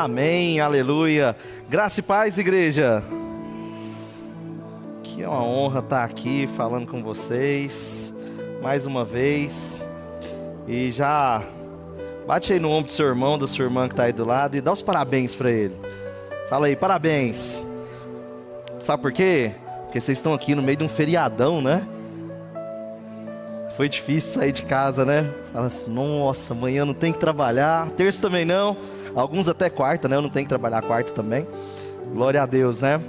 Amém, aleluia. Graça e paz, igreja. Que é uma honra estar aqui falando com vocês mais uma vez. E já bate aí no ombro do seu irmão, da sua irmã que está aí do lado e dá os parabéns para ele. Fala aí, parabéns. Sabe por quê? Porque vocês estão aqui no meio de um feriadão, né? Foi difícil sair de casa, né? Fala assim, nossa, amanhã não tem que trabalhar. Terça também não. Alguns até quarta, né? Eu não tenho que trabalhar quarta também. Glória a Deus, né?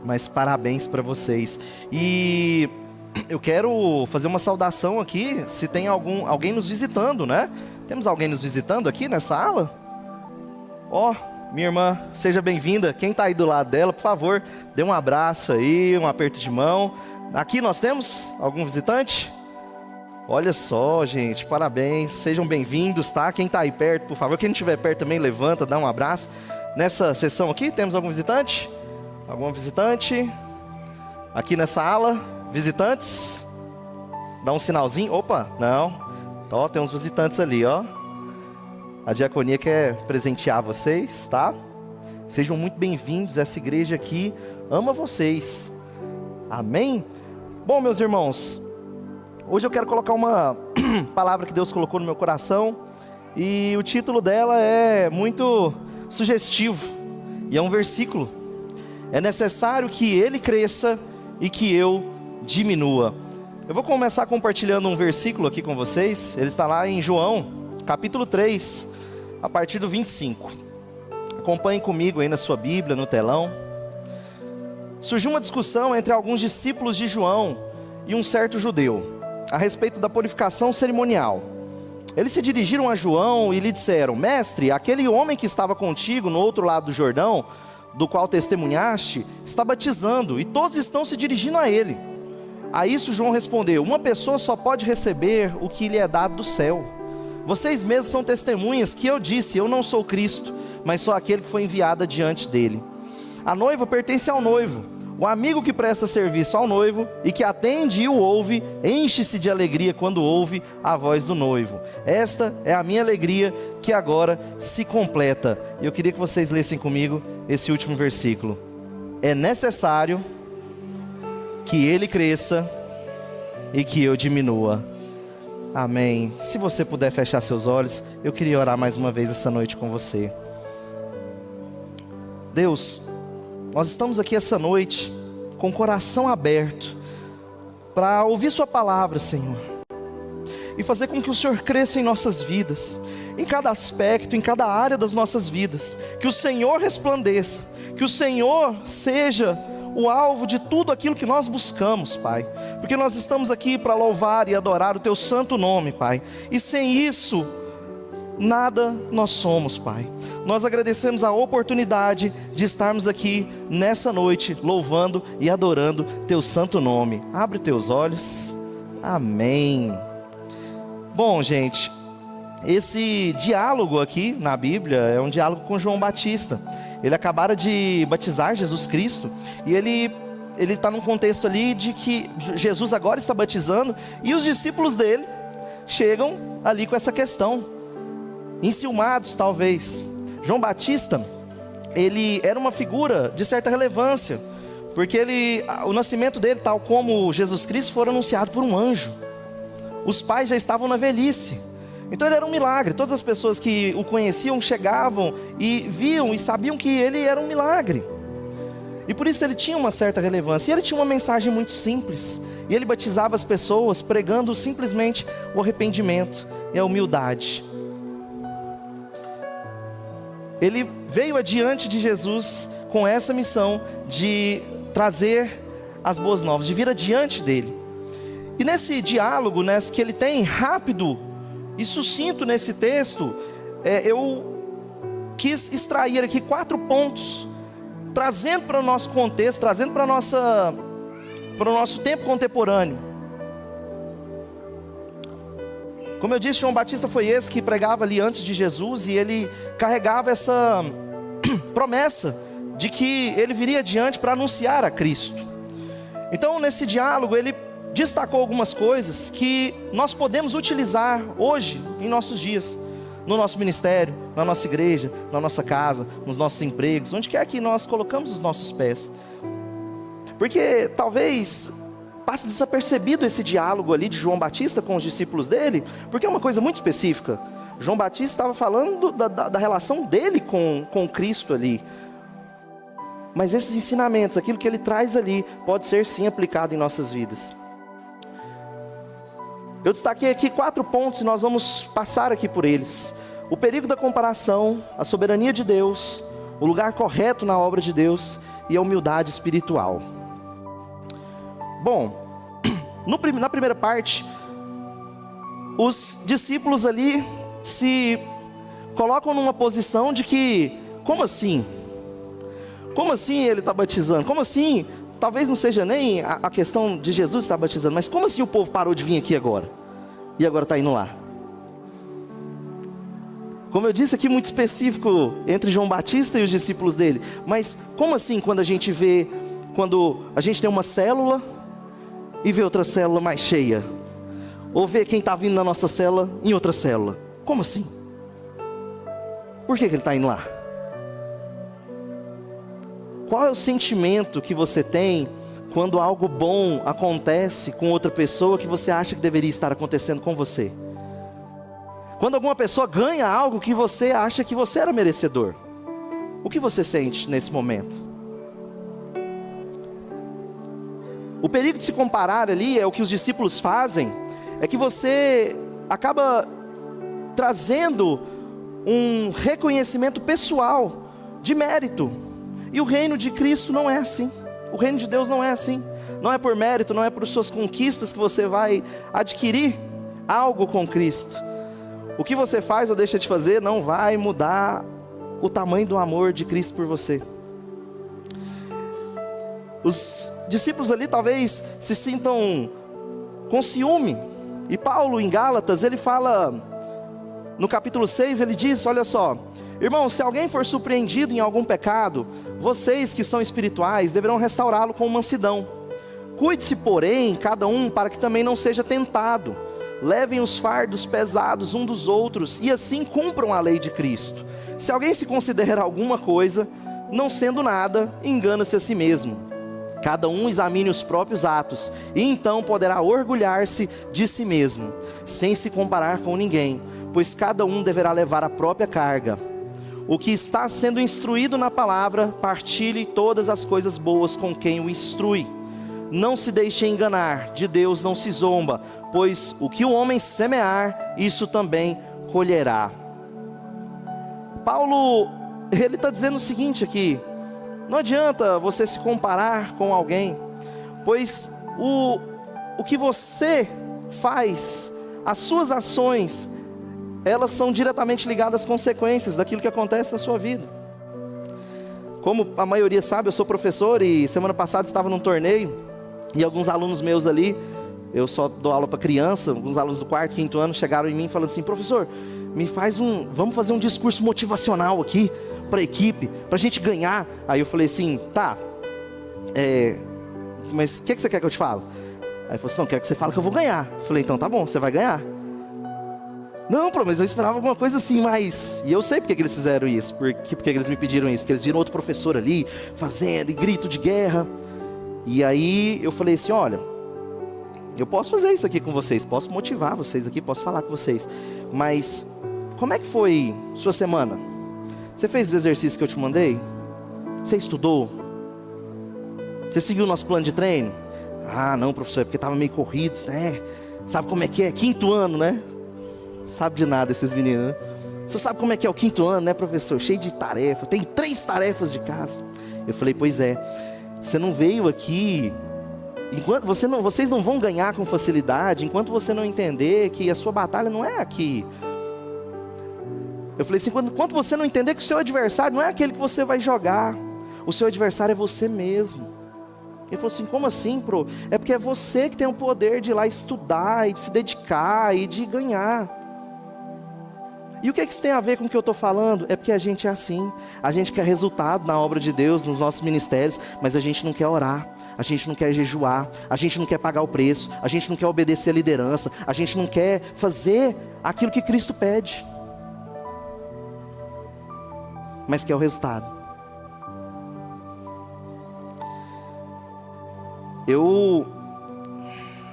Mas parabéns para vocês. E eu quero fazer uma saudação aqui, se tem alguém nos visitando, né? Temos alguém nos visitando aqui nessa aula? Ó, minha irmã, seja bem-vinda. Quem está aí do lado dela, por favor, dê um abraço aí, um aperto de mão. Aqui nós temos algum visitante? Olha só, gente, parabéns, sejam bem-vindos, tá? Quem está aí perto, por favor, quem não estiver perto também, levanta, dá um abraço. Nessa sessão aqui, temos algum visitante? Algum visitante? Aqui nessa ala, visitantes? Dá um sinalzinho, opa, não. Ó, tem uns visitantes ali, ó. A diaconia quer presentear vocês, tá? Sejam muito bem-vindos, essa igreja aqui ama vocês. Amém? Bom, meus irmãos, hoje eu quero colocar uma palavra que Deus colocou no meu coração e o título dela é muito sugestivo e é um versículo. É necessário que Ele cresça e que eu diminua. Eu vou começar compartilhando um versículo aqui com vocês. Ele está lá em João, capítulo 3, a partir do 25. Acompanhem comigo aí na sua Bíblia, no telão. Surgiu uma discussão entre alguns discípulos de João e um certo judeu a respeito da purificação cerimonial. Eles se dirigiram a João e lhe disseram: Mestre, aquele homem que estava contigo no outro lado do Jordão, do qual testemunhaste, está batizando e todos estão se dirigindo a ele. A isso João respondeu: uma pessoa só pode receber o que lhe é dado do céu. Vocês mesmos são testemunhas que eu disse: eu não sou Cristo, mas sou aquele que foi enviado adiante dele. A noiva pertence ao noivo. O amigo que presta serviço ao noivo e que atende e o ouve, enche-se de alegria quando ouve a voz do noivo. Esta é a minha alegria que agora se completa. E eu queria que vocês lessem comigo esse último versículo. É necessário que Ele cresça e que eu diminua. Amém. Se você puder fechar seus olhos, eu queria orar mais uma vez essa noite com você. Deus, nós estamos aqui essa noite com o coração aberto para ouvir Sua palavra, Senhor, e fazer com que o Senhor cresça em nossas vidas, em cada aspecto, em cada área das nossas vidas, que o Senhor resplandeça, que o Senhor seja o alvo de tudo aquilo que nós buscamos, Pai, porque nós estamos aqui para louvar e adorar o Teu santo nome, Pai, e sem isso, nada nós somos, Pai. Nós agradecemos a oportunidade de estarmos aqui nessa noite, louvando e adorando Teu santo nome. Abre Teus olhos. Amém. Bom, gente, esse diálogo aqui na Bíblia é um diálogo com João Batista. Ele acabara de batizar Jesus Cristo e ele está num contexto ali de que Jesus agora está batizando e os discípulos dele chegam ali com essa questão, enciumados talvez. João Batista, ele era uma figura de certa relevância, porque o nascimento dele, tal como Jesus Cristo, foi anunciado por um anjo. Os pais já estavam na velhice, então ele era um milagre. Todas as pessoas que o conheciam chegavam e viam e sabiam que ele era um milagre, e por isso ele tinha uma certa relevância. E ele tinha uma mensagem muito simples, e ele batizava as pessoas pregando simplesmente o arrependimento e a humildade. Ele veio adiante de Jesus com essa missão de trazer as boas novas, de vir adiante dele. E nesse diálogo, que ele tem rápido e sucinto nesse texto, eu quis extrair aqui 4 pontos, trazendo para o nosso contexto, trazendo para o nosso tempo contemporâneo. Como eu disse, João Batista foi esse que pregava ali antes de Jesus, e ele carregava essa promessa de que ele viria adiante para anunciar a Cristo. Então, nesse diálogo, ele destacou algumas coisas que nós podemos utilizar hoje, em nossos dias. no nosso ministério, na nossa igreja, na nossa casa, nos nossos empregos, onde quer que nós colocamos os nossos pés. Porque talvez passe desapercebido esse diálogo ali de João Batista com os discípulos dele, porque é uma coisa muito específica. João Batista estava falando da relação dele com Cristo ali. Mas esses ensinamentos, aquilo que ele traz ali, pode ser sim aplicado em nossas vidas. Eu destaquei aqui 4 pontos e nós vamos passar aqui por eles. O perigo da comparação, a soberania de Deus, o lugar correto na obra de Deus e a humildade espiritual. Bom, na primeira parte, os discípulos ali se colocam numa posição de que, como assim? Como assim ele está batizando? Como assim? Talvez não seja nem a questão de Jesus estar batizando, mas como assim o povo parou de vir aqui agora? E agora está indo lá? Como eu disse aqui, muito específico entre João Batista e os discípulos dele. Mas como assim quando a gente tem uma célula e vê outra célula mais cheia? Ou vê quem está vindo na nossa célula em outra célula? Como assim? Por que ele está indo lá? Qual é o sentimento que você tem quando algo bom acontece com outra pessoa que você acha que deveria estar acontecendo com você? Quando alguma pessoa ganha algo que você acha que você era merecedor, o que você sente nesse momento? O perigo de se comparar ali é o que os discípulos fazem, é que você acaba trazendo um reconhecimento pessoal de mérito. E o reino de Cristo não é assim. O reino de Deus não é assim. Não é por mérito, não é por suas conquistas que você vai adquirir algo com Cristo. O que você faz ou deixa de fazer não vai mudar o tamanho do amor de Cristo por você. Os discípulos ali talvez se sintam com ciúme. E Paulo em Gálatas, ele fala, no capítulo 6, ele diz, olha só: irmãos, se alguém for surpreendido em algum pecado, vocês que são espirituais deverão restaurá-lo com mansidão. Cuide-se, porém, cada um, para que também não seja tentado. Levem os fardos pesados um dos outros e assim cumpram a lei de Cristo. Se alguém se considera alguma coisa, não sendo nada, engana-se a si mesmo. Cada um examine os próprios atos e então poderá orgulhar-se de si mesmo, sem se comparar com ninguém, pois cada um deverá levar a própria carga. O que está sendo instruído na palavra, partilhe todas as coisas boas com quem o instrui. Não se deixe enganar, de Deus não se zomba, pois o que o homem semear, isso também colherá. Paulo, ele está dizendo o seguinte aqui: não adianta você se comparar com alguém, pois o que você faz, as suas ações, elas são diretamente ligadas às consequências daquilo que acontece na sua vida. Como a maioria sabe, eu sou professor e semana passada estava num torneio, e alguns alunos meus ali, eu só dou aula para criança, alguns alunos do 4º, 5º ano chegaram em mim falando assim: professor, vamos fazer um discurso motivacional aqui para a equipe, para a gente ganhar. Aí eu falei assim: tá, mas o que você quer que eu te fale? Aí ele falou assim: não, quero que você fale que eu vou ganhar. Eu falei: então tá bom, você vai ganhar. Não, mas eu esperava alguma coisa assim, mas... E eu sei porque que eles fizeram isso, porque eles me pediram isso, porque eles viram outro professor ali, fazendo, e grito de guerra. E aí eu falei assim: olha, eu posso fazer isso aqui com vocês, posso motivar vocês aqui, posso falar com vocês, mas como é que foi sua semana? Você fez os exercícios que eu te mandei? Você estudou? Você seguiu o nosso plano de treino? Ah, não, professor, é porque estava meio corrido, né? Sabe como é que é? 5º ano, né? Sabe de nada esses meninos, né? Você sabe como é que é o 5º ano, né, professor? Cheio de tarefa, tem 3 tarefas de casa. Eu falei: pois é, você não veio aqui, enquanto vocês não vão ganhar com facilidade, enquanto você não entender que a sua batalha não é aqui. Eu falei assim: enquanto você não entender que o seu adversário não é aquele que você vai jogar, o seu adversário é você mesmo. Ele falou assim: como assim, pro? É porque é você que tem o poder de ir lá estudar, e de se dedicar, e de ganhar. E o que isso tem a ver com o que eu estou falando? É porque a gente é assim, a gente quer resultado na obra de Deus, nos nossos ministérios, mas a gente não quer orar, a gente não quer jejuar, a gente não quer pagar o preço, a gente não quer obedecer a liderança, a gente não quer fazer aquilo que Cristo pede. mas quer o resultado. Eu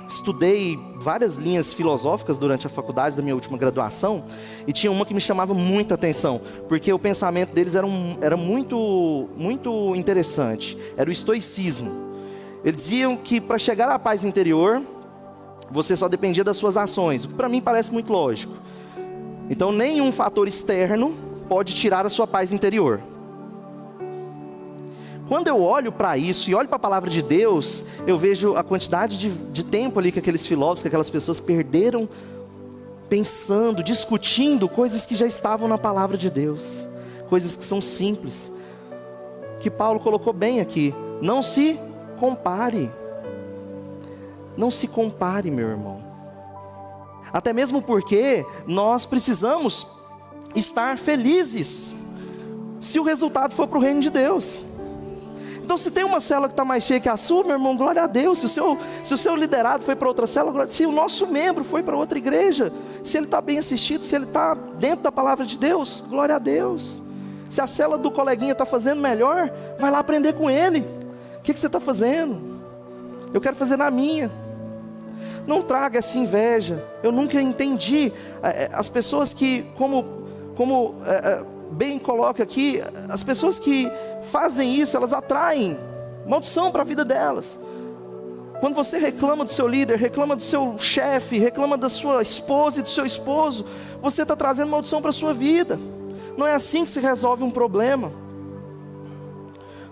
estudei várias linhas filosóficas durante a faculdade da minha última graduação, e tinha uma que me chamava muita atenção, porque o pensamento deles era muito interessante. Era o estoicismo. Eles diziam que para chegar à paz interior, você só dependia das suas ações, o que para mim parece muito lógico. Então nenhum fator externo pode tirar a sua paz interior. Quando eu olho para isso e olho para a palavra de Deus, eu vejo a quantidade de tempo ali que aqueles filósofos, que aquelas pessoas perderam pensando, discutindo coisas que já estavam na palavra de Deus, coisas que são simples, que Paulo colocou bem aqui. Não se compare. Não se compare, meu irmão. Até mesmo porque nós precisamos estar felizes se o resultado for para o reino de Deus. Então, se tem uma célula que está mais cheia que a sua, meu irmão, glória a Deus. Se o seu liderado foi para outra célula, se o nosso membro foi para outra igreja, se ele está bem assistido, se ele está dentro da palavra de Deus, glória a Deus. Se a célula do coleguinha está fazendo melhor, vai lá aprender com ele. O que você está fazendo? Eu quero fazer na minha. Não traga essa inveja. Eu nunca entendi as pessoas que, como bem coloca aqui, as pessoas que fazem isso, elas atraem maldição para a vida delas. Quando você reclama do seu líder, reclama do seu chefe, reclama da sua esposa e do seu esposo, você está trazendo maldição para a sua vida. Não é assim que se resolve um problema.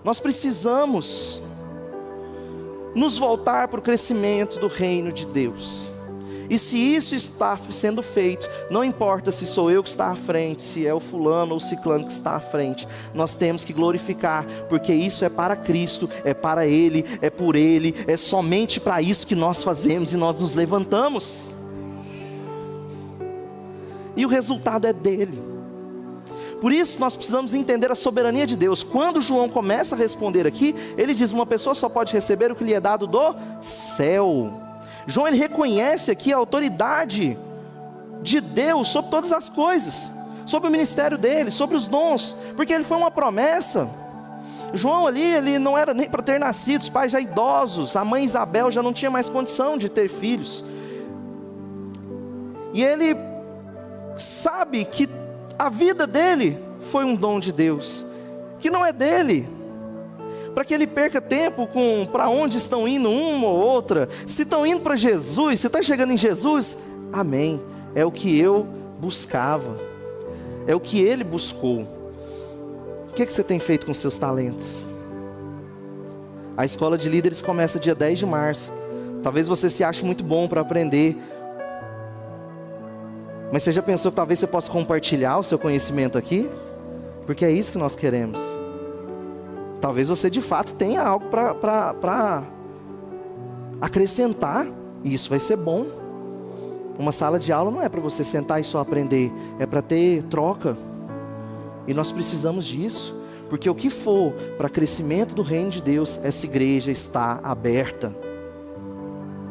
Nós precisamos nos voltar para o crescimento do reino de Deus. E se isso está sendo feito, não importa se sou eu que está à frente, se é o fulano ou o ciclano que está à frente, nós temos que glorificar, porque isso é para Cristo, é para Ele, é por Ele, é somente para isso que nós fazemos e nós nos levantamos. E o resultado é dele. Por isso nós precisamos entender a soberania de Deus. Quando João começa a responder aqui, ele diz: uma pessoa só pode receber o que lhe é dado do céu. João, ele reconhece aqui a autoridade de Deus sobre todas as coisas, sobre o ministério dele, sobre os dons, porque ele foi uma promessa. João ali, ele não era nem para ter nascido, os pais já idosos, a mãe Isabel já não tinha mais condição de ter filhos, e ele sabe que a vida dele foi um dom de Deus, que não é dele, para que ele perca tempo com para onde estão indo uma ou outra. Se estão indo para Jesus, se está chegando em Jesus, amém, é o que eu buscava, é o que ele buscou. O que você tem feito com seus talentos? A escola de líderes começa dia 10 de março, talvez você se ache muito bom para aprender, mas você já pensou que talvez você possa compartilhar o seu conhecimento aqui? Porque é isso que nós queremos. Talvez você de fato tenha algo para acrescentar, e isso vai ser bom. Uma sala de aula não é para você sentar e só aprender, é para ter troca. E nós precisamos disso, porque o que for para crescimento do reino de Deus, essa igreja está aberta.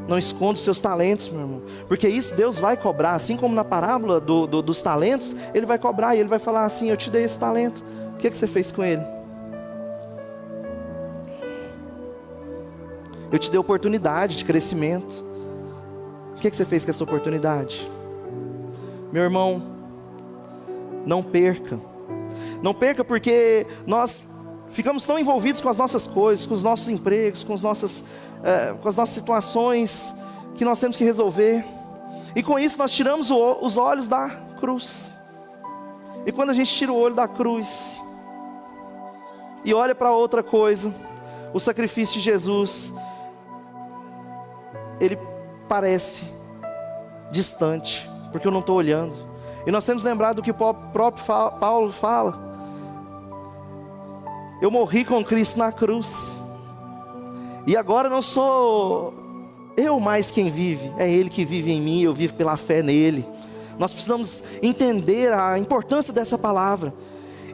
Não esconda os seus talentos, meu irmão, porque isso Deus vai cobrar. Assim como na parábola dos talentos, Ele vai cobrar e Ele vai falar assim: eu te dei esse talento, o que você fez com ele? Eu te dei oportunidade de crescimento, o que você fez com essa oportunidade? Meu irmão, não perca. Não perca, porque nós ficamos tão envolvidos com as nossas coisas, com os nossos empregos, com as nossas situações que nós temos que resolver, e com isso nós tiramos os olhos da cruz. E quando a gente tira o olho da cruz e olha para outra coisa, o sacrifício de Jesus, ele parece distante, porque eu não estou olhando. E nós temos lembrado do que o próprio Paulo fala: eu morri com Cristo na cruz, e agora não sou eu mais quem vive, é Ele que vive em mim, eu vivo pela fé nele. Nós precisamos entender a importância dessa palavra.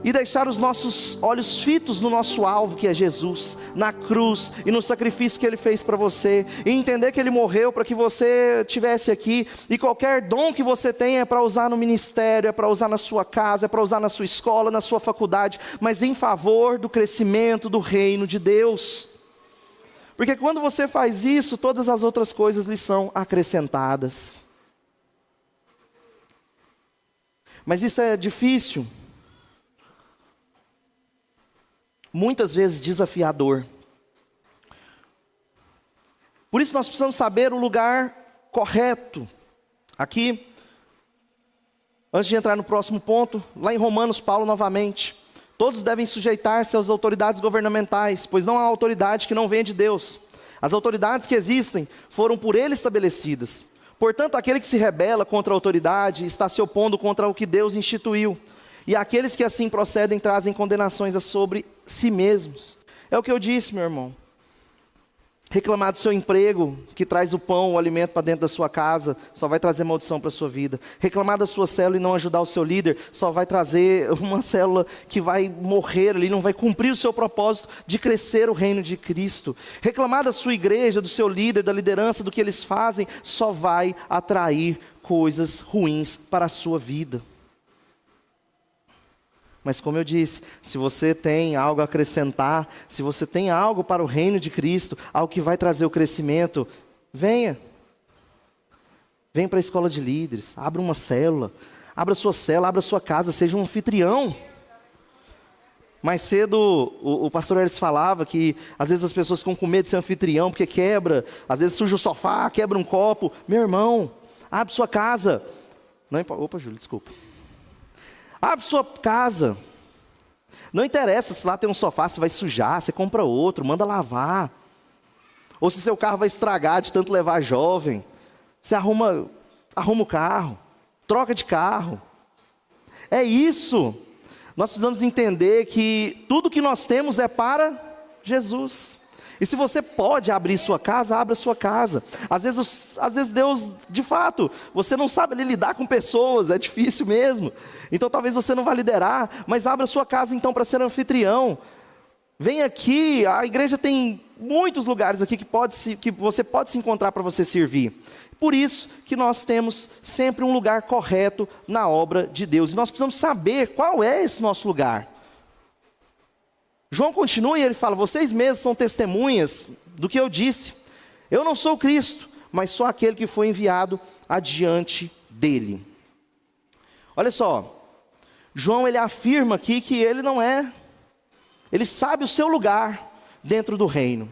e deixar os nossos olhos fitos no nosso alvo, que é Jesus, na cruz e no sacrifício que Ele fez para você, e entender que Ele morreu para que você estivesse aqui, e qualquer dom que você tenha é para usar no ministério, é para usar na sua casa, é para usar na sua escola, na sua faculdade, mas em favor do crescimento do reino de Deus. Porque quando você faz isso, todas as outras coisas lhe são acrescentadas. Mas isso é difícil, muitas vezes desafiador. Por isso nós precisamos saber o lugar correto. Aqui, antes de entrar no próximo ponto, lá em Romanos, Paulo novamente: todos devem sujeitar-se às autoridades governamentais, pois não há autoridade que não venha de Deus. As autoridades que existem foram por Ele estabelecidas. Portanto, aquele que se rebela contra a autoridade está se opondo contra o que Deus instituiu. E aqueles que assim procedem trazem condenações sobre si mesmos. É o que eu disse, meu irmão. Reclamar do seu emprego, que traz o pão, o alimento para dentro da sua casa, só vai trazer maldição para a sua vida. Reclamar da sua célula e não ajudar o seu líder, só vai trazer uma célula que vai morrer ali, não vai cumprir o seu propósito de crescer o reino de Cristo. Reclamar da sua igreja, do seu líder, da liderança, do que eles fazem, só vai atrair coisas ruins para a sua vida. Mas como eu disse, se você tem algo a acrescentar, se você tem algo para o reino de Cristo, algo que vai trazer o crescimento, venha. Venha para a escola de líderes, abra uma célula, abra sua célula, abra sua casa, seja um anfitrião. Mais cedo o pastor Elis falava que às vezes as pessoas ficam com medo de ser anfitrião, porque quebra, às vezes suja o sofá, quebra um copo. Meu irmão, abre sua casa. Não, opa, Júlio, desculpa. Abre sua casa. Não interessa se lá tem um sofá, se vai sujar, você compra outro, manda lavar. Ou se seu carro vai estragar de tanto levar jovem, você arruma o carro, troca de carro. É isso. Nós precisamos entender que tudo que nós temos é para Jesus. E se você pode abrir sua casa, abra sua casa. Às vezes Deus, de fato, você não sabe lidar com pessoas, é difícil mesmo. Então talvez você não vá liderar, mas abra sua casa então para ser anfitrião. Vem aqui, a igreja tem muitos lugares aqui que você pode se encontrar para você servir. Por isso que nós temos sempre um lugar correto na obra de Deus. E nós precisamos saber qual é esse nosso lugar. João continua e ele fala: vocês mesmos são testemunhas do que eu disse. Eu não sou o Cristo, mas sou aquele que foi enviado adiante dele. Olha só, João ele afirma aqui que ele não é, ele sabe o seu lugar dentro do reino.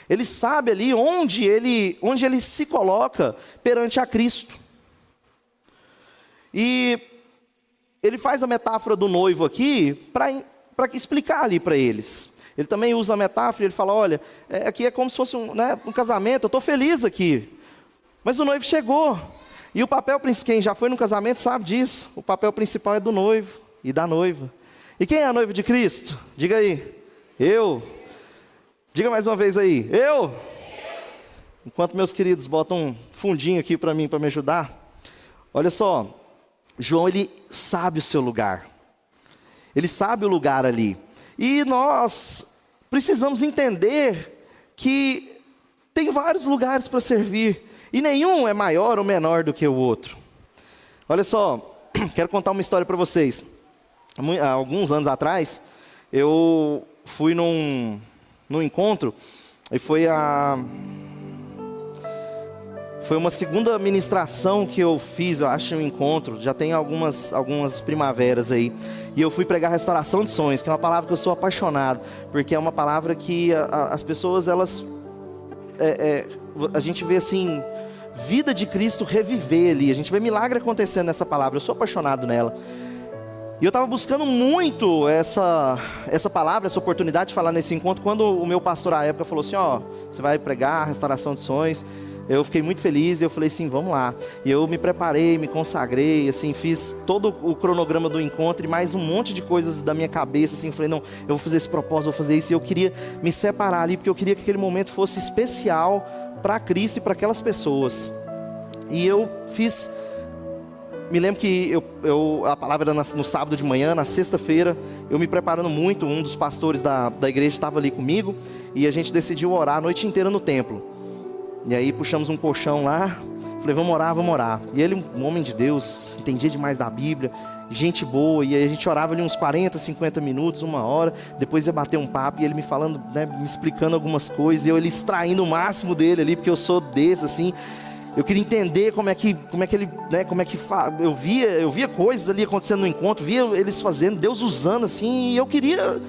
Ele sabe ali onde ele se coloca perante a Cristo. E ele faz a metáfora do noivo aqui para explicar ali para eles. Ele também usa a metáfora, ele fala: olha, aqui é como se fosse um casamento, eu estou feliz aqui. Mas o noivo chegou. E o papel principal, quem já foi no casamento sabe disso. O papel principal é do noivo e da noiva. E quem é a noiva de Cristo? Diga aí. Eu. Diga mais uma vez aí. Eu. Enquanto meus queridos botam um fundinho aqui para mim, para me ajudar. Olha só, João ele sabe o seu lugar. Ele sabe o lugar ali. E nós precisamos entender que tem vários lugares para servir. E nenhum é maior ou menor do que o outro. Olha só, quero contar uma história para vocês. Há alguns anos atrás, eu fui num encontro. E foi uma segunda ministração que eu fiz, eu acho, um encontro. Já tem algumas primaveras aí. E eu fui pregar restauração de sonhos, que é uma palavra que eu sou apaixonado. Porque é uma palavra que as pessoas, elas... a gente vê assim, vida de Cristo reviver ali. A gente vê milagre acontecendo nessa palavra. Eu sou apaixonado nela. E eu estava buscando muito essa palavra, essa oportunidade de falar nesse encontro. Quando o meu pastor à época falou assim: ó, você vai pregar restauração de sonhos. Eu fiquei muito feliz e eu falei assim: vamos lá. E eu me preparei, me consagrei, assim, fiz todo o cronograma do encontro e mais um monte de coisas da minha cabeça, assim. Falei: não, eu vou fazer esse propósito, vou fazer isso. E eu queria me separar ali, porque eu queria que aquele momento fosse especial para Cristo e para aquelas pessoas. E eu fiz me lembro que a palavra era no sábado de manhã, na sexta-feira, eu me preparando muito, um dos pastores da igreja estava ali comigo, e a gente decidiu orar a noite inteira no templo. E aí puxamos um colchão lá, falei, vamos orar. E ele, um homem de Deus, entendia demais da Bíblia, gente boa, e aí a gente orava ali uns 40, 50 minutos, 1 hora, depois ia bater um papo, e ele me falando, né, me explicando algumas coisas, e eu ele extraindo o máximo dele ali, porque eu sou desse, assim. Eu queria entender como é que ele, né, eu via coisas ali acontecendo no encontro, via eles fazendo, Deus usando assim, e eu queria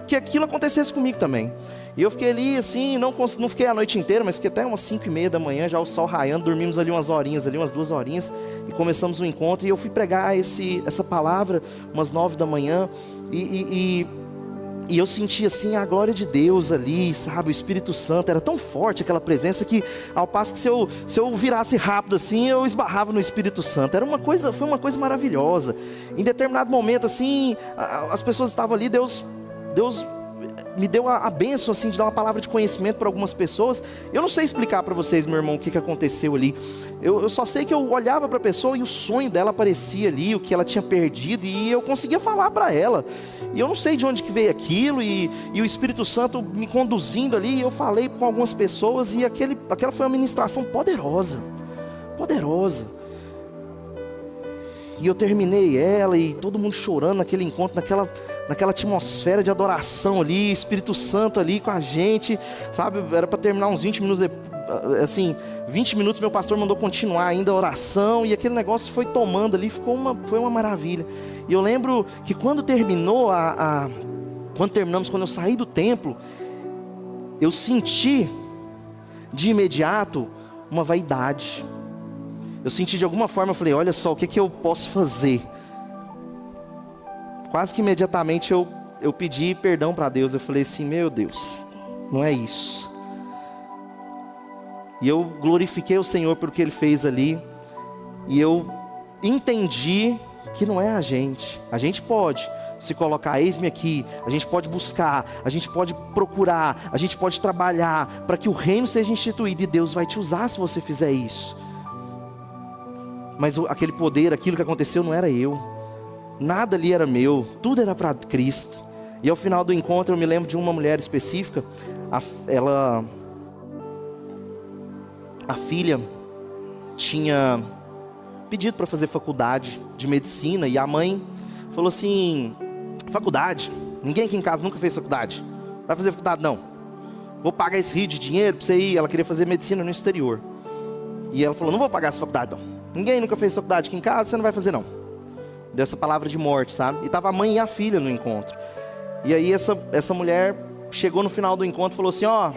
que aquilo acontecesse comigo também. E eu fiquei ali assim, não fiquei a noite inteira, mas fiquei até umas 5:30 da manhã, já o sol raiando, dormimos ali umas 2 horinhas, e começamos o encontro, e eu fui pregar essa palavra umas 9 da manhã, e eu senti assim a glória de Deus ali, sabe, o Espírito Santo, era tão forte aquela presença que ao passo que se eu virasse rápido assim, eu esbarrava no Espírito Santo, foi uma coisa maravilhosa. Em determinado momento assim, as pessoas estavam ali, Deus me deu a bênção assim, de dar uma palavra de conhecimento para algumas pessoas. Eu não sei explicar para vocês, meu irmão, o que aconteceu ali. Eu só sei que eu olhava para a pessoa e o sonho dela aparecia ali, o que ela tinha perdido, e eu conseguia falar para ela. E eu não sei de onde que veio aquilo, e o Espírito Santo me conduzindo ali, eu falei com algumas pessoas, e aquela foi uma ministração poderosa. E eu terminei ela, e todo mundo chorando naquele encontro, naquela atmosfera de adoração ali, Espírito Santo ali com a gente, sabe, era para terminar uns 20 minutos assim, 20 minutos meu pastor mandou continuar ainda a oração, e aquele negócio foi tomando ali, foi uma maravilha. E eu lembro que quando terminamos, quando eu saí do templo, eu senti de imediato uma vaidade. Eu senti de alguma forma, eu falei, olha só, o que eu posso fazer? Quase que imediatamente eu pedi perdão para Deus. Eu falei assim, meu Deus, não é isso. E eu glorifiquei o Senhor por que Ele fez ali. E eu entendi que não é a gente. A gente pode se colocar, eis-me aqui. A gente pode buscar, a gente pode procurar, a gente pode trabalhar para que o reino seja instituído. E Deus vai te usar se você fizer isso. Mas aquele poder, aquilo que aconteceu não era eu. Nada ali era meu, tudo era para Cristo. E ao final do encontro eu me lembro de uma mulher específica. A filha tinha pedido para fazer faculdade de medicina, e a mãe falou assim, faculdade? Ninguém aqui em casa nunca fez faculdade. Vai fazer faculdade? Não. Vou pagar esse rio de dinheiro para você ir. Ela queria fazer medicina no exterior. E ela falou, não vou pagar essa faculdade não. Ninguém nunca fez faculdade aqui em casa, você não vai fazer não. Deu essa palavra de morte, sabe? E estava a mãe e a filha no encontro. E aí essa mulher chegou no final do encontro e falou assim, ó...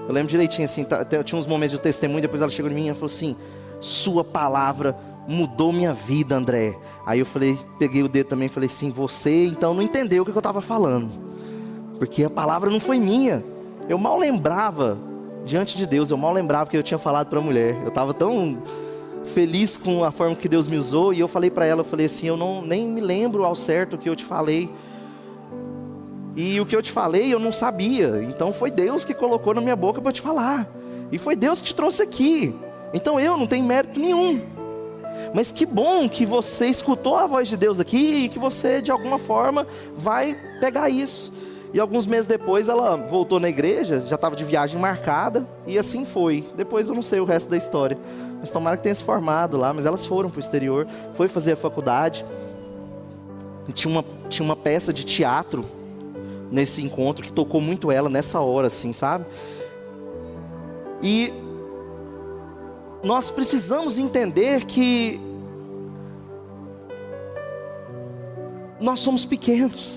Eu lembro direitinho assim, tinha uns momentos de testemunho, depois ela chegou em mim e falou assim, sua palavra mudou minha vida, André. Aí eu falei, peguei o dedo também e falei assim, você então não entendeu o que eu estava falando. Porque a palavra não foi minha. Eu mal lembrava, diante de Deus, que eu tinha falado para a mulher. Eu estava tão feliz com a forma que Deus me usou, e eu falei para ela, eu falei assim, eu nem me lembro ao certo o que eu te falei. E o que eu te falei eu não sabia, então foi Deus que colocou na minha boca para te falar. E foi Deus que te trouxe aqui. Então eu não tenho mérito nenhum. Mas que bom que você escutou a voz de Deus aqui, e que você de alguma forma vai pegar isso. E alguns meses depois ela voltou na igreja, já estava de viagem marcada, e assim foi. Depois eu não sei o resto da história, mas tomara que tenha se formado lá. Mas elas foram para o exterior, foi fazer a faculdade. E tinha uma peça de teatro nesse encontro que tocou muito ela nessa hora, assim, sabe? E nós precisamos entender que nós somos pequenos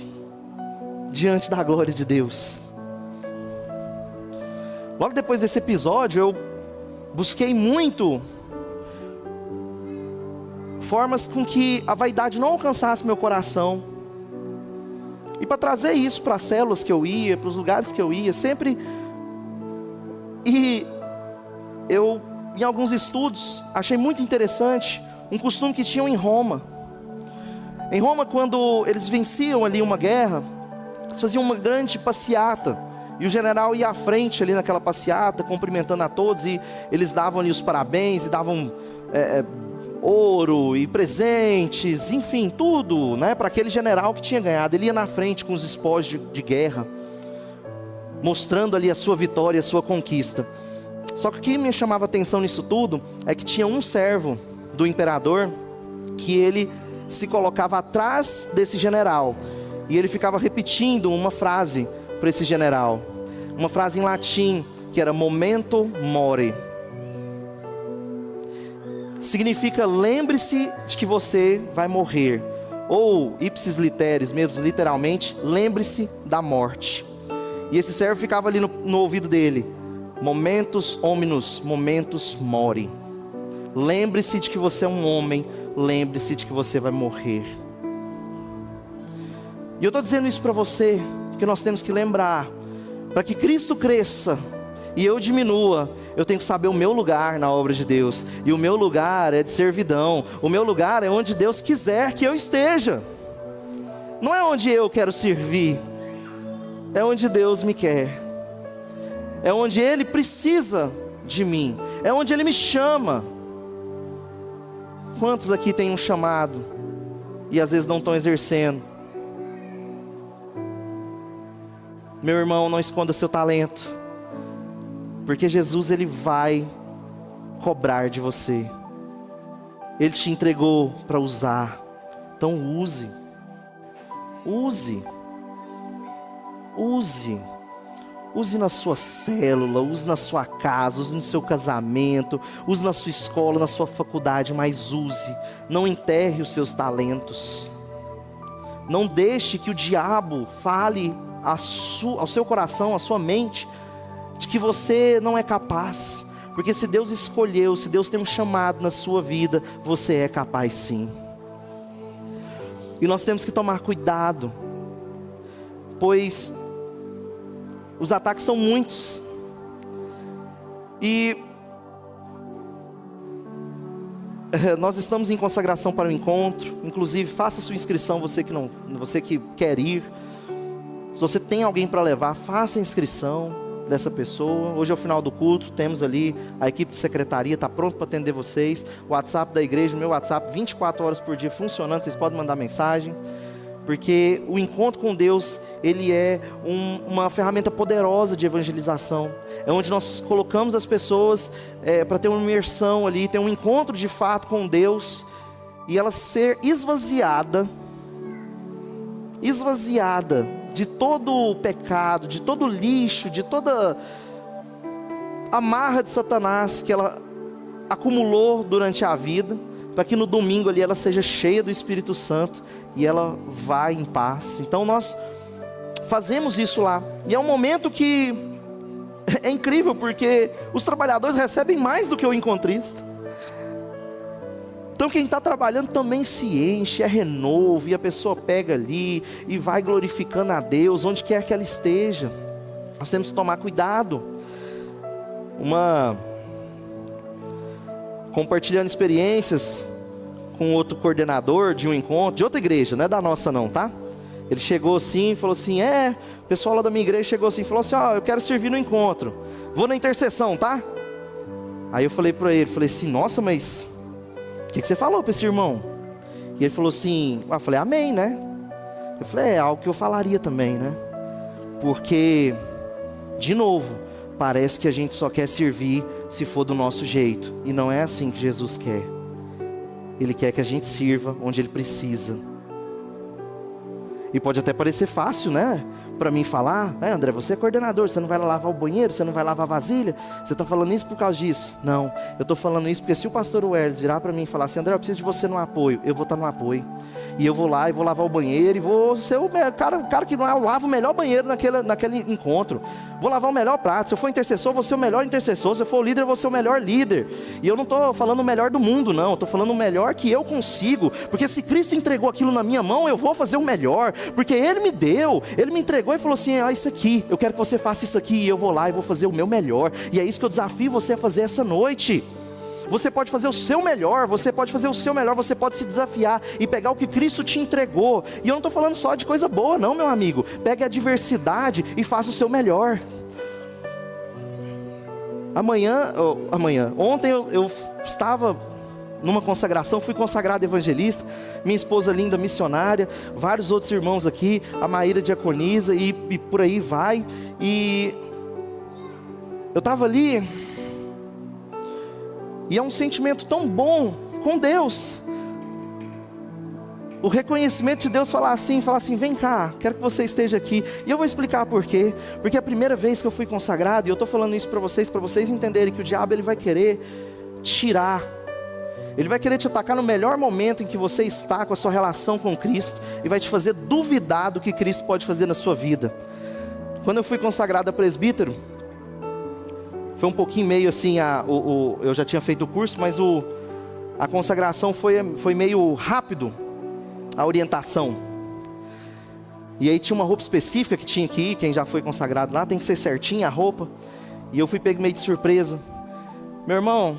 diante da glória de Deus. Logo depois desse episódio, eu busquei muito formas com que a vaidade não alcançasse meu coração. E para trazer isso para as células que eu ia, para os lugares que eu ia, sempre. E eu, em alguns estudos, achei muito interessante um costume que tinham em Roma. Em Roma, quando eles venciam ali uma guerra, eles faziam uma grande passeata, e o general ia à frente ali naquela passeata, cumprimentando a todos, e eles davam ali os parabéns, e davam ouro e presentes, enfim, tudo, né, para aquele general que tinha ganhado. Ele ia na frente com os espólios de guerra, mostrando ali a sua vitória, a sua conquista. Só que o que me chamava atenção nisso tudo é que tinha um servo do imperador que ele se colocava atrás desse general e ele ficava repetindo uma frase para esse general, uma frase em latim que era memento mori. Significa: lembre-se de que você vai morrer, ou ipsis literis mesmo, literalmente, lembre-se da morte. E esse servo ficava ali no ouvido dele: momentus hominus, momentus mori. Lembre-se de que você é um homem, lembre-se de que você vai morrer. E eu estou dizendo isso para você, porque nós temos que lembrar, para que Cristo cresça e eu diminua, eu tenho que saber o meu lugar na obra de Deus. E o meu lugar é de servidão, o meu lugar é onde Deus quiser que eu esteja. Não é onde eu quero servir, é onde Deus me quer, é onde Ele precisa de mim, é onde Ele me chama. Quantos aqui têm um chamado e às vezes não estão exercendo? Meu irmão, não esconda seu talento, porque Jesus, Ele vai cobrar de você. Ele te entregou para usar, então use. Use na sua célula, use na sua casa, use no seu casamento, use na sua escola, na sua faculdade, mas use. Não enterre os seus talentos. Não deixe que o diabo fale ao seu coração, à sua mente, de que você não é capaz. Porque se Deus escolheu, se Deus tem um chamado na sua vida, você é capaz sim. E nós temos que tomar cuidado, pois os ataques são muitos. E nós estamos em consagração para o encontro. Inclusive, faça sua inscrição, você que quer ir. Se você tem alguém para levar, faça a inscrição dessa pessoa. Hoje é o final do culto, temos ali a equipe de secretaria, está pronto para atender vocês. O WhatsApp da igreja, meu WhatsApp, 24 horas por dia funcionando, vocês podem mandar mensagem. Porque o encontro com Deus, ele é uma ferramenta poderosa de evangelização. É onde nós colocamos as pessoas para ter uma imersão ali, ter um encontro de fato com Deus, e ela ser esvaziada de todo o pecado, de todo o lixo, de toda amarra de Satanás que ela acumulou durante a vida, para que no domingo ali ela seja cheia do Espírito Santo e ela vá em paz. Então nós fazemos isso lá, e é um momento que é incrível, porque os trabalhadores recebem mais do que o encontrista. Então quem está trabalhando também se enche, é renovo, e a pessoa pega ali e vai glorificando a Deus onde quer que ela esteja. Nós temos que tomar cuidado. Compartilhando experiências com outro coordenador de um encontro, de outra igreja, não é da nossa não, tá? Ele chegou assim e falou assim: o pessoal lá da minha igreja chegou assim e falou assim: eu quero servir no encontro, vou na intercessão, tá? Aí eu falei para ele, assim: nossa, mas o que você falou para esse irmão? E ele falou assim, eu falei: amém, né? Eu falei: é algo que eu falaria também, né? Porque, de novo, parece que a gente só quer servir se for do nosso jeito, e não é assim que Jesus quer. Ele quer que a gente sirva onde Ele precisa. E pode até parecer fácil, né? Para mim falar: André, você é coordenador, você não vai lavar o banheiro, você não vai lavar a vasilha, você está falando isso por causa disso. Não, eu estou falando isso porque se o pastor Werdes virar para mim e falar assim: André, eu preciso de você no apoio, eu vou estar no apoio. E eu vou lá e vou lavar o banheiro, e vou ser o cara que lava o melhor banheiro naquele encontro. Vou lavar o melhor prato. Se eu for intercessor, vou ser o melhor intercessor. Se eu for o líder, eu vou ser o melhor líder. E eu não estou falando o melhor do mundo, não. Eu estou falando o melhor que eu consigo. Porque se Cristo entregou aquilo na minha mão, eu vou fazer o melhor. Porque Ele me deu, Ele me entregou e falou assim: isso aqui, eu quero que você faça isso aqui. E eu vou lá e vou fazer o meu melhor. E é isso que eu desafio você a fazer essa noite. Você pode fazer o seu melhor, você pode se desafiar e pegar o que Cristo te entregou. E eu não estou falando só de coisa boa não, meu amigo. Pegue a diversidade e faça o seu melhor. Ontem eu estava numa consagração, fui consagrado evangelista, minha esposa linda missionária, vários outros irmãos aqui, a Maíra diaconisa e por aí vai. E eu estava ali, e é um sentimento tão bom com Deus, o reconhecimento de Deus falar assim, vem cá, quero que você esteja aqui. E eu vou explicar por quê. Porque a primeira vez que eu fui consagrado, e eu estou falando isso para vocês entenderem que o diabo ele vai querer tirar, ele vai querer te atacar no melhor momento em que você está com a sua relação com Cristo, e vai te fazer duvidar do que Cristo pode fazer na sua vida. Quando eu fui consagrado a presbítero, foi um pouquinho meio assim, eu já tinha feito o curso, mas a consagração foi meio rápido, a orientação. E aí tinha uma roupa específica que tinha que ir, quem já foi consagrado lá, tem que ser certinha a roupa. E eu fui pego meio de surpresa. Meu irmão,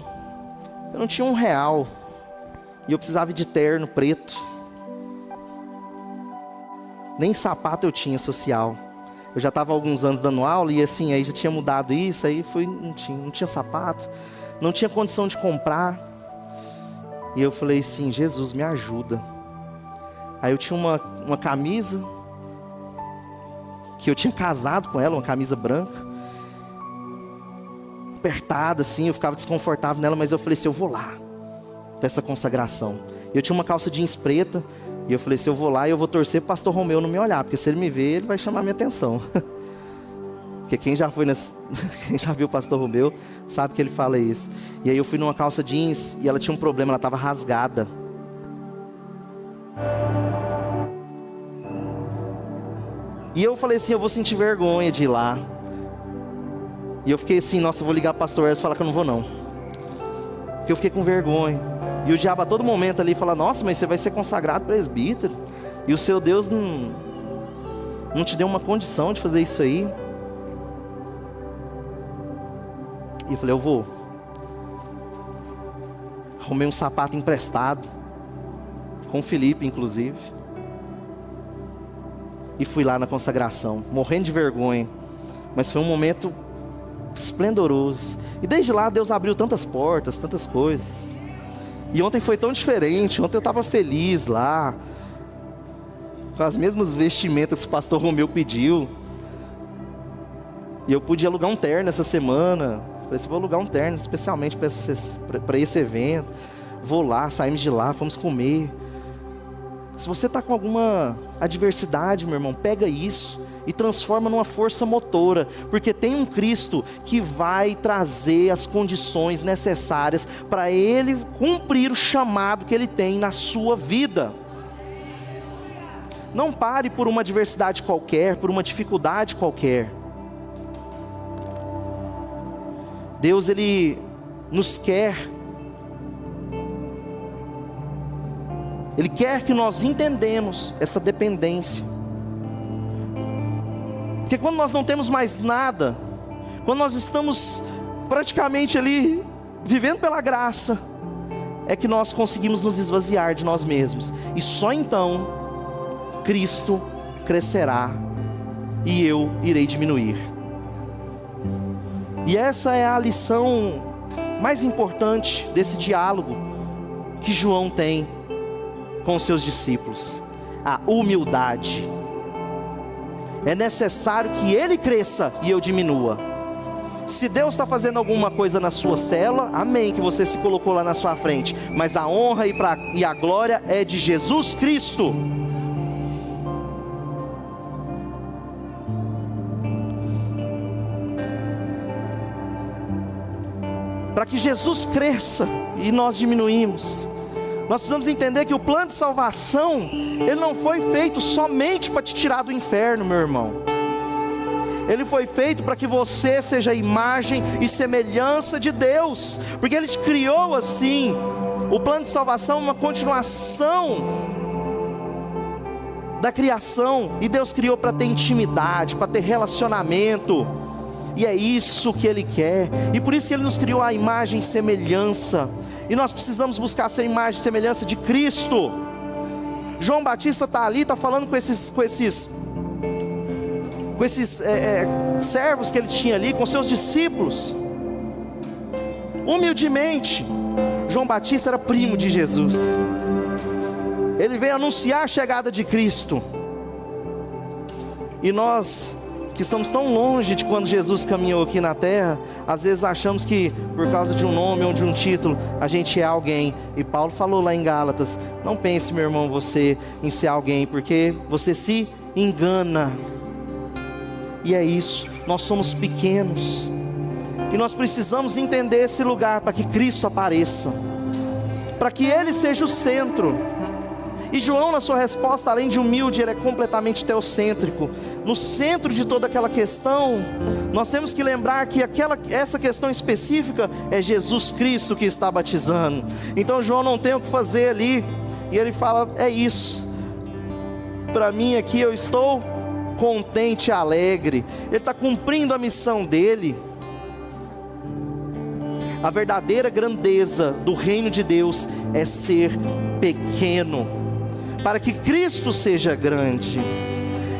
eu não tinha R$1, e eu precisava de terno preto. Nem sapato eu tinha social. Eu já estava há alguns anos dando aula, e assim, aí já tinha mudado isso, aí não tinha sapato, não tinha condição de comprar. E eu falei assim, Jesus, me ajuda. Aí eu tinha uma camisa, que eu tinha casado com ela, uma camisa branca, apertada assim, eu ficava desconfortável nela, mas eu falei assim, eu vou lá, para essa consagração. Eu tinha uma calça jeans preta, e eu falei assim, eu vou lá e eu vou torcer para o pastor Romeu não me olhar, porque se ele me ver, ele vai chamar minha atenção. Porque quem já viu o pastor Romeu, sabe que ele fala isso. E aí eu fui numa calça jeans, e ela tinha um problema, ela estava rasgada. E eu falei assim, eu vou sentir vergonha de ir lá. E eu fiquei assim, nossa, eu vou ligar para o pastor Erso e falar que eu não vou não. Porque eu fiquei com vergonha. E o diabo a todo momento ali fala, nossa, mas você vai ser consagrado presbítero. E o seu Deus não te deu uma condição de fazer isso aí. E eu falei, eu vou. Arrumei um sapato emprestado, com o Felipe inclusive. E fui lá na consagração, morrendo de vergonha. Mas foi um momento esplendoroso. E desde lá Deus abriu tantas portas, tantas coisas. E ontem foi tão diferente. Ontem eu estava feliz lá, com as mesmas vestimentas que o pastor Romeu pediu. E eu pude alugar um terno essa semana. Falei assim, vou alugar um terno especialmente para esse evento. Vou lá, saímos de lá, fomos comer. Se você está com alguma adversidade, meu irmão, pega isso e transforma numa força motora, porque tem um Cristo que vai trazer as condições necessárias para Ele cumprir o chamado que Ele tem na sua vida. Não pare por uma adversidade qualquer, por uma dificuldade qualquer. Deus, Ele nos quer. Ele quer que nós entendamos essa dependência. Porque quando nós não temos mais nada, quando nós estamos praticamente ali, vivendo pela graça, é que nós conseguimos nos esvaziar de nós mesmos. E só então, Cristo crescerá e eu irei diminuir. E essa é a lição mais importante desse diálogo que João tem com os seus discípulos, a humildade. É necessário que ele cresça e eu diminua. Se Deus está fazendo alguma coisa na sua célula, amém, que você se colocou lá na sua frente, mas a honra e a glória é de Jesus Cristo. Para que Jesus cresça e nós diminuímos, nós precisamos entender que o plano de salvação, ele não foi feito somente para te tirar do inferno, meu irmão. Ele foi feito para que você seja a imagem e semelhança de Deus, porque Ele te criou assim. O plano de salvação é uma continuação da criação, e Deus criou para ter intimidade, para ter relacionamento, e é isso que Ele quer, e por isso que Ele nos criou a imagem e semelhança. E nós precisamos buscar essa imagem e semelhança de Cristo. João Batista está ali, está falando com esses servos que ele tinha ali, com seus discípulos, humildemente. João Batista era primo de Jesus. Ele veio anunciar a chegada de Cristo. E nós, que estamos tão longe de quando Jesus caminhou aqui na terra, às vezes achamos que por causa de um nome ou de um título, a gente é alguém. E Paulo falou lá em Gálatas: não pense, meu irmão, você em ser alguém, porque você se engana. E é isso, nós somos pequenos, e nós precisamos entender esse lugar para que Cristo apareça, para que Ele seja o centro. E João, na sua resposta, além de humilde, ele é completamente teocêntrico. No centro de toda aquela questão, nós temos que lembrar que essa questão específica é Jesus Cristo que está batizando. Então João não tem o que fazer ali, e ele fala: é isso, para mim aqui eu estou contente e alegre. Ele está cumprindo a missão dele. A verdadeira grandeza do reino de Deus é ser pequeno, para que Cristo seja grande.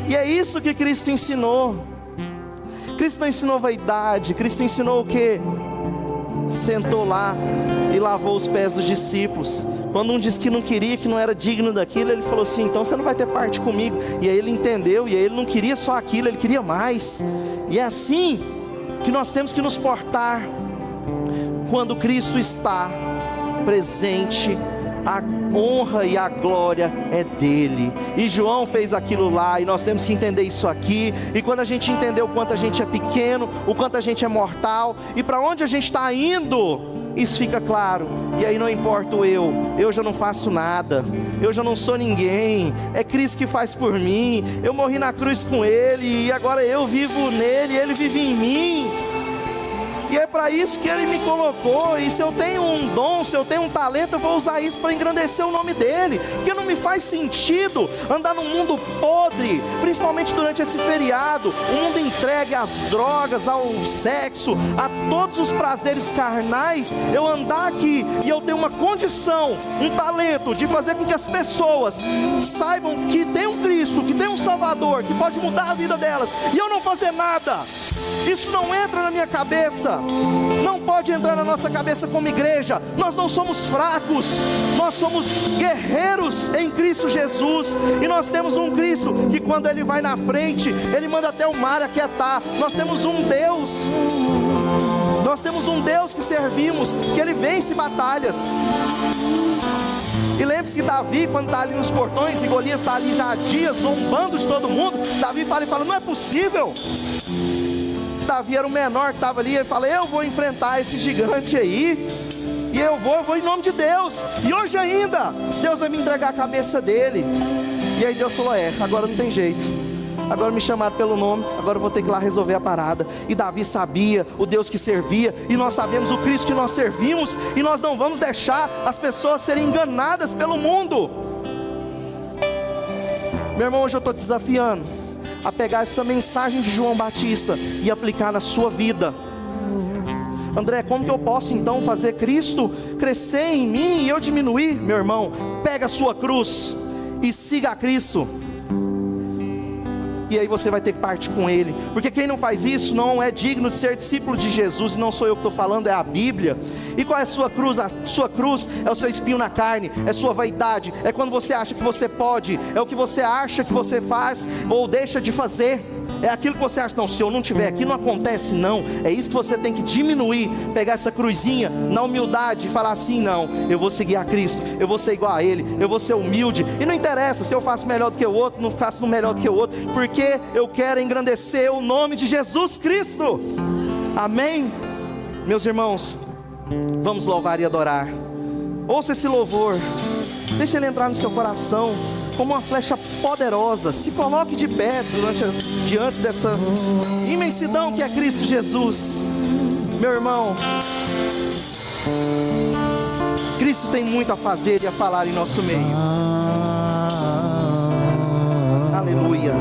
E é isso que Cristo ensinou. Cristo não ensinou vaidade. Cristo ensinou o quê? Sentou lá e lavou os pés dos discípulos. Quando um disse que não queria, que não era digno daquilo, ele falou assim: então você não vai ter parte comigo. E aí ele entendeu, e aí ele não queria só aquilo, ele queria mais. E é assim que nós temos que nos portar quando Cristo está presente. A honra e a glória é dele. E João fez aquilo lá, e nós temos que entender isso aqui. E quando a gente entender o quanto a gente é pequeno, o quanto a gente é mortal, e para onde a gente está indo, isso fica claro. E aí não importa eu já não faço nada, eu já não sou ninguém, é Cristo que faz por mim. Eu morri na cruz com Ele, e agora eu vivo nele, Ele vive em mim. E é para isso que Ele me colocou. E se eu tenho um dom, se eu tenho um talento, eu vou usar isso para engrandecer o nome dEle. Porque não me faz sentido andar num mundo podre, principalmente durante esse feriado, um mundo entregue às drogas, ao sexo, a todos os prazeres carnais. Eu andar aqui e eu tenho uma condição, um talento de fazer com que as pessoas saibam que tem um Cristo, que tem um Salvador, que pode mudar a vida delas, e eu não fazer nada. Isso não entra na minha cabeça, não pode entrar na nossa cabeça como igreja. Nós não somos fracos, nós somos guerreiros em Cristo Jesus. E nós temos um Cristo que quando Ele vai na frente, Ele manda até o mar aquietar. Nós temos um Deus que servimos, que Ele vence batalhas. E lembre-se que Davi, quando está ali nos portões, e Golias está ali já há dias, zombando de todo mundo, Davi fala, não é possível. Davi era o menor que estava ali, ele fala: eu vou enfrentar esse gigante aí, e eu vou em nome de Deus. E hoje ainda, Deus vai me entregar a cabeça dele. E aí Deus falou: agora não tem jeito, agora me chamaram pelo nome, agora eu vou ter que ir lá resolver a parada. E Davi sabia o Deus que servia, e nós sabemos o Cristo que nós servimos, e nós não vamos deixar as pessoas serem enganadas pelo mundo. Meu irmão, hoje eu estou desafiando a pegar essa mensagem de João Batista e aplicar na sua vida. André, como que eu posso então fazer Cristo crescer em mim e eu diminuir? Meu irmão, pega a sua cruz e siga a Cristo, e aí você vai ter parte com Ele. Porque quem não faz isso não é digno de ser discípulo de Jesus. E não sou eu que estou falando, é a Bíblia. E qual é a sua cruz? A sua cruz é o seu espinho na carne, é sua vaidade, é quando você acha que você pode, é o que você acha que você faz ou deixa de fazer. É aquilo que você acha: não, se eu não estiver aqui não acontece. Não, é isso que você tem que diminuir. Pegar essa cruzinha na humildade e falar assim: não, eu vou seguir a Cristo, eu vou ser igual a Ele, eu vou ser humilde. E não interessa se eu faço melhor do que o outro, não faço melhor do que o outro, porque eu quero engrandecer o nome de Jesus Cristo. Amém? Meus irmãos, vamos louvar e adorar. Ouça esse louvor, deixa ele entrar no seu coração como uma flecha poderosa. Se coloque de pé diante dessa imensidão que é Cristo Jesus. Meu irmão, Cristo tem muito a fazer e a falar em nosso meio. Aleluia.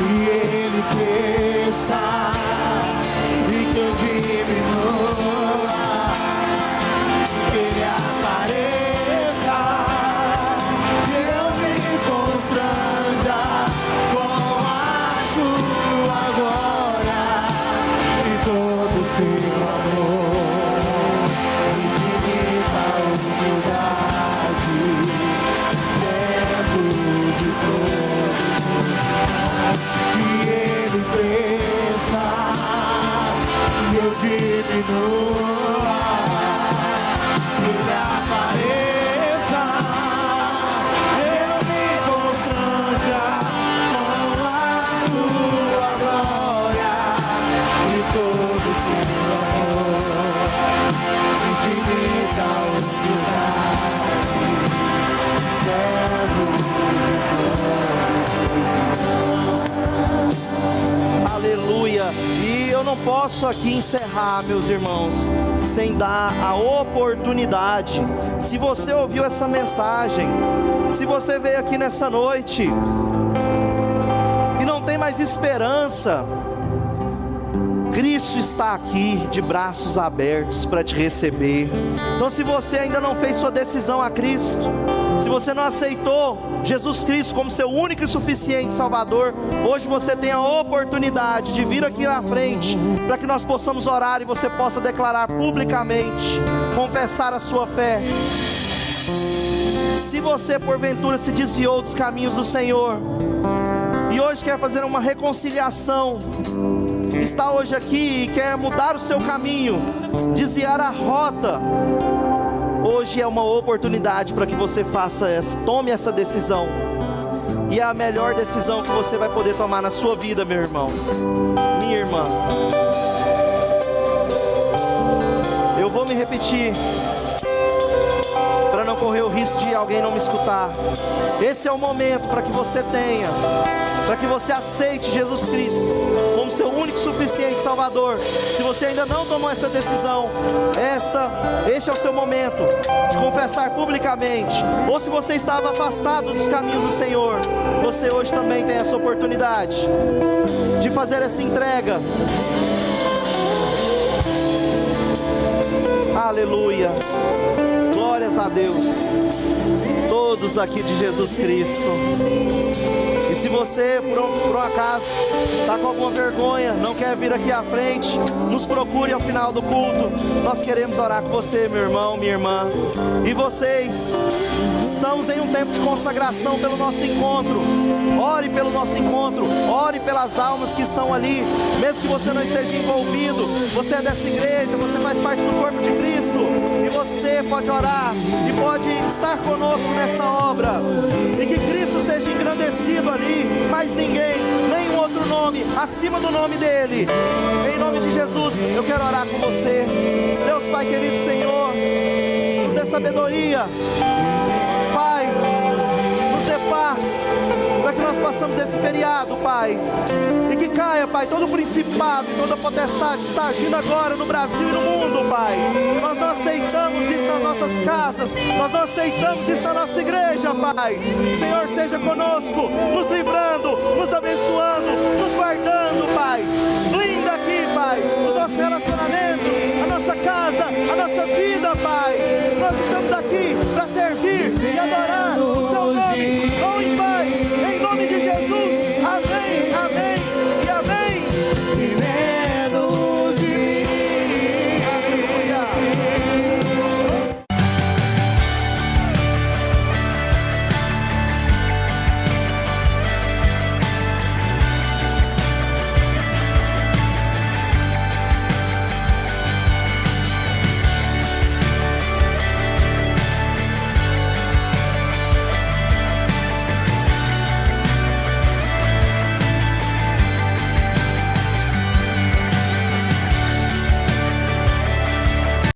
que Ele cresça e que eu diminua, que Ele apareça, que eu me constranja com a sua glória e todo o seu amor, infinita humildade, servo de todos os irmãos, que Ele cresça e eu diminua, que Ele apareça, eu me constranja com a sua glória e todo o seu amor, infinita humildade, servo de todos os irmãos. Aleluia. E eu não posso aqui encerrar, meus irmãos, sem dar a oportunidade. Se você ouviu essa mensagem, se você veio aqui nessa noite e não tem mais esperança, Cristo está aqui de braços abertos para te receber. Então, se você ainda não fez sua decisão a Cristo, se você não aceitou Jesus Cristo como seu único e suficiente Salvador, hoje você tem a oportunidade de vir aqui na frente, para que nós possamos orar e você possa declarar publicamente, confessar a sua fé. Se você porventura se desviou dos caminhos do Senhor e hoje quer fazer uma reconciliação, está hoje aqui e quer mudar o seu caminho, desviar a rota, hoje é uma oportunidade para que você faça essa, tome essa decisão. E é a melhor decisão que você vai poder tomar na sua vida, meu irmão, minha irmã. Eu vou me repetir, para não correr o risco de alguém não me escutar. Esse é o momento para que você tenha, para que você aceite Jesus Cristo como seu único e suficiente Salvador. Se você ainda não tomou essa decisão, este é o seu momento de confessar publicamente. Ou se você estava afastado dos caminhos do Senhor, você hoje também tem essa oportunidade de fazer essa entrega. Aleluia, glórias a Deus. Todos aqui de Jesus Cristo. E se você por um acaso está com alguma vergonha, não quer vir aqui à frente, nos procure ao final do culto. Nós queremos orar com você, meu irmão, minha irmã. E vocês, estamos em um tempo de consagração pelo nosso encontro. Ore pelo nosso encontro, ore pelas almas que estão ali. Mesmo que você não esteja envolvido, você é dessa igreja, você faz parte do corpo de Cristo, e você pode orar e pode estar conosco nessa obra, e que Cristo seja engrandecido ali, mas ninguém, nenhum outro nome acima do nome dele. Em nome de Jesus, eu quero orar com você. Deus Pai querido, Senhor, nos dê sabedoria, Pai, nos dê paz, para que nós possamos esse feriado, Pai, e que caia, Pai, todo o principado, toda a potestade que está agindo agora no Brasil e no mundo, Pai. Nós não aceitamos isso nas nossas casas, nós não aceitamos isso na nossa igreja, Pai. Senhor, seja conosco, nos livrando,